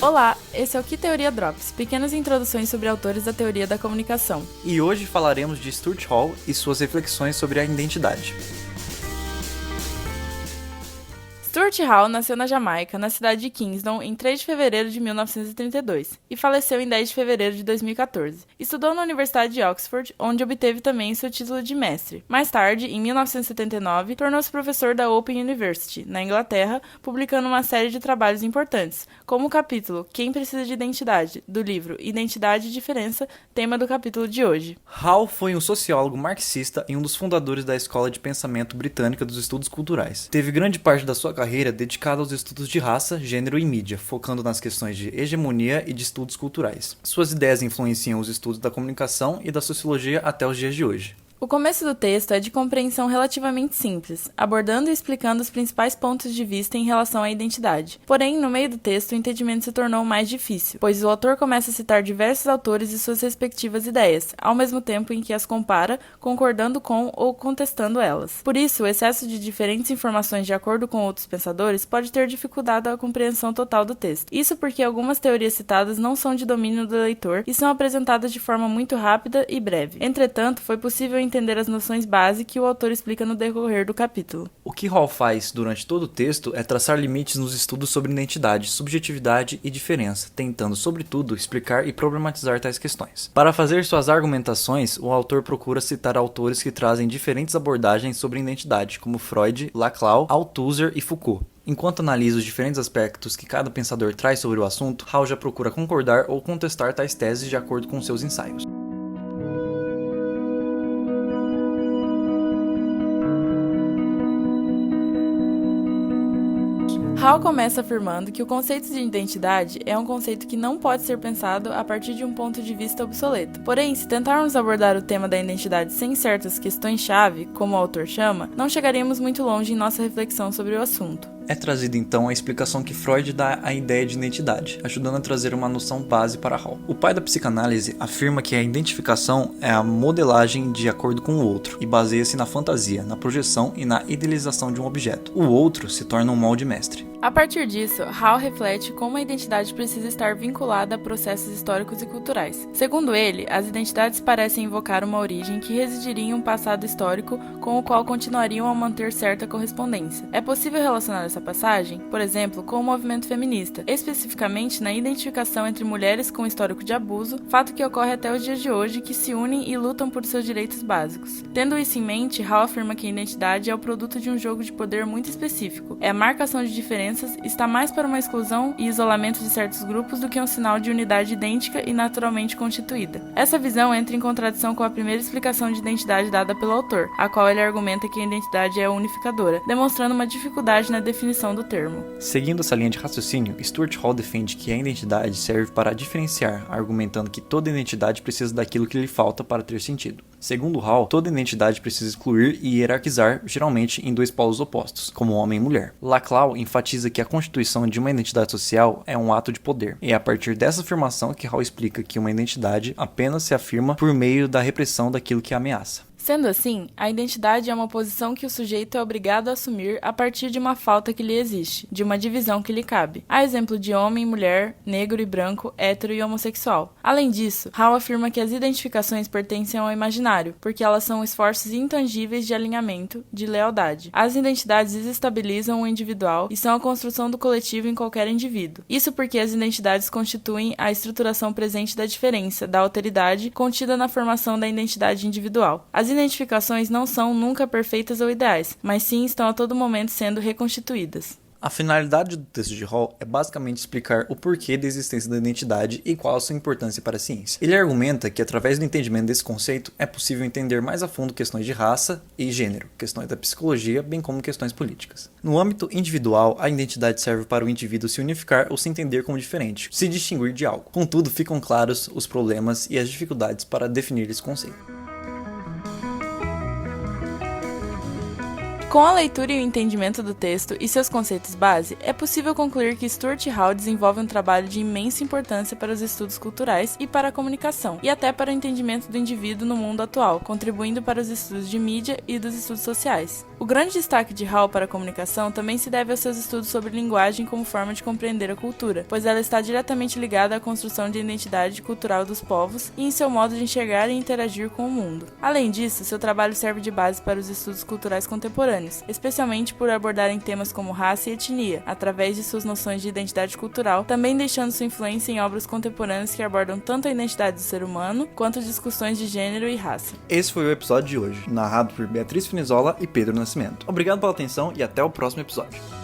Olá, esse é o Que Teoria Drops, pequenas introduções sobre autores da teoria da comunicação. E hoje falaremos de Stuart Hall e suas reflexões sobre a identidade. Stuart Hall nasceu na Jamaica, na cidade de Kingston, em 3 de fevereiro de 1932, e faleceu em 10 de fevereiro de 2014. Estudou na Universidade de Oxford, onde obteve também seu título de mestre. Mais tarde, em 1979, tornou-se professor da Open University, na Inglaterra, publicando uma série de trabalhos importantes, como o capítulo Quem Precisa de Identidade, do livro Identidade e Diferença, tema do capítulo de hoje. Hall foi um sociólogo marxista e um dos fundadores da Escola de Pensamento Britânica dos Estudos Culturais. Teve grande parte da sua carreira dedicada aos estudos de raça, gênero e mídia, focando nas questões de hegemonia e de estudos culturais. Suas ideias influenciam os estudos da comunicação e da sociologia até os dias de hoje. O começo do texto é de compreensão relativamente simples, abordando e explicando os principais pontos de vista em relação à identidade. Porém, no meio do texto, o entendimento se tornou mais difícil, pois o autor começa a citar diversos autores e suas respectivas ideias, ao mesmo tempo em que as compara, concordando com ou contestando elas. Por isso, o excesso de diferentes informações de acordo com outros pensadores pode ter dificultado a compreensão total do texto. Isso porque algumas teorias citadas não são de domínio do leitor e são apresentadas de forma muito rápida e breve. Entretanto, foi possível entender as noções base que o autor explica no decorrer do capítulo. O que Hall faz durante todo o texto é traçar limites nos estudos sobre identidade, subjetividade e diferença, tentando, sobretudo, explicar e problematizar tais questões. Para fazer suas argumentações, o autor procura citar autores que trazem diferentes abordagens sobre identidade, como Freud, Laclau, Althusser e Foucault. Enquanto analisa os diferentes aspectos que cada pensador traz sobre o assunto, Hall já procura concordar ou contestar tais teses de acordo com seus ensaios. Hall começa afirmando que o conceito de identidade é um conceito que não pode ser pensado a partir de um ponto de vista obsoleto. Porém, se tentarmos abordar o tema da identidade sem certas questões-chave, como o autor chama, não chegaremos muito longe em nossa reflexão sobre o assunto. É trazida então a explicação que Freud dá à ideia de identidade, ajudando a trazer uma noção base para Hall. O pai da psicanálise afirma que a identificação é a modelagem de acordo com o outro e baseia-se na fantasia, na projeção e na idealização de um objeto. O outro se torna um molde mestre. A partir disso, Hall reflete como a identidade precisa estar vinculada a processos históricos e culturais. Segundo ele, as identidades parecem invocar uma origem que residiria em um passado histórico com o qual continuariam a manter certa correspondência. É possível relacionar essa passagem, por exemplo, com o movimento feminista, especificamente na identificação entre mulheres com histórico de abuso, fato que ocorre até os dias de hoje, que se unem e lutam por seus direitos básicos. Tendo isso em mente, Hall afirma que a identidade é o produto de um jogo de poder muito específico. É a marcação de diferenças, está mais para uma exclusão e isolamento de certos grupos do que um sinal de unidade idêntica e naturalmente constituída. Essa visão entra em contradição com a primeira explicação de identidade dada pelo autor, a qual ele argumenta que a identidade é unificadora, demonstrando uma dificuldade na definição do termo. Seguindo essa linha de raciocínio, Stuart Hall defende que a identidade serve para diferenciar, argumentando que toda identidade precisa daquilo que lhe falta para ter sentido. Segundo Hall, toda identidade precisa excluir e hierarquizar, geralmente em dois polos opostos, como homem e mulher. Laclau enfatiza que a constituição de uma identidade social é um ato de poder. E é a partir dessa afirmação que Hall explica que uma identidade apenas se afirma por meio da repressão daquilo que a ameaça. Sendo assim, a identidade é uma posição que o sujeito é obrigado a assumir a partir de uma falta que lhe existe, de uma divisão que lhe cabe. Há exemplo de homem, mulher, negro e branco, hétero e homossexual. Além disso, Hall afirma que as identificações pertencem ao imaginário, porque elas são esforços intangíveis de alinhamento, de lealdade. As identidades desestabilizam o individual e são a construção do coletivo em qualquer indivíduo. Isso porque as identidades constituem a estruturação presente da diferença, da alteridade, contida na formação da identidade individual. As identificações não são nunca perfeitas ou ideais, mas sim estão a todo momento sendo reconstituídas. A finalidade do texto de Hall é basicamente explicar o porquê da existência da identidade e qual a sua importância para a ciência. Ele argumenta que através do entendimento desse conceito é possível entender mais a fundo questões de raça e gênero, questões da psicologia, bem como questões políticas. No âmbito individual, a identidade serve para o indivíduo se unificar ou se entender como diferente, se distinguir de algo. Contudo, ficam claros os problemas e as dificuldades para definir esse conceito. Com a leitura e o entendimento do texto e seus conceitos base, é possível concluir que Stuart Hall desenvolve um trabalho de imensa importância para os estudos culturais e para a comunicação, e até para o entendimento do indivíduo no mundo atual, contribuindo para os estudos de mídia e dos estudos sociais. O grande destaque de Hall para a comunicação também se deve aos seus estudos sobre linguagem como forma de compreender a cultura, pois ela está diretamente ligada à construção de identidade cultural dos povos e em seu modo de enxergar e interagir com o mundo. Além disso, seu trabalho serve de base para os estudos culturais contemporâneos, especialmente por abordarem temas como raça e etnia, através de suas noções de identidade cultural, também deixando sua influência em obras contemporâneas que abordam tanto a identidade do ser humano, quanto discussões de gênero e raça. Esse foi o episódio de hoje, narrado por Beatriz Finizola e Pedro Nascimento. Obrigado pela atenção e até o próximo episódio.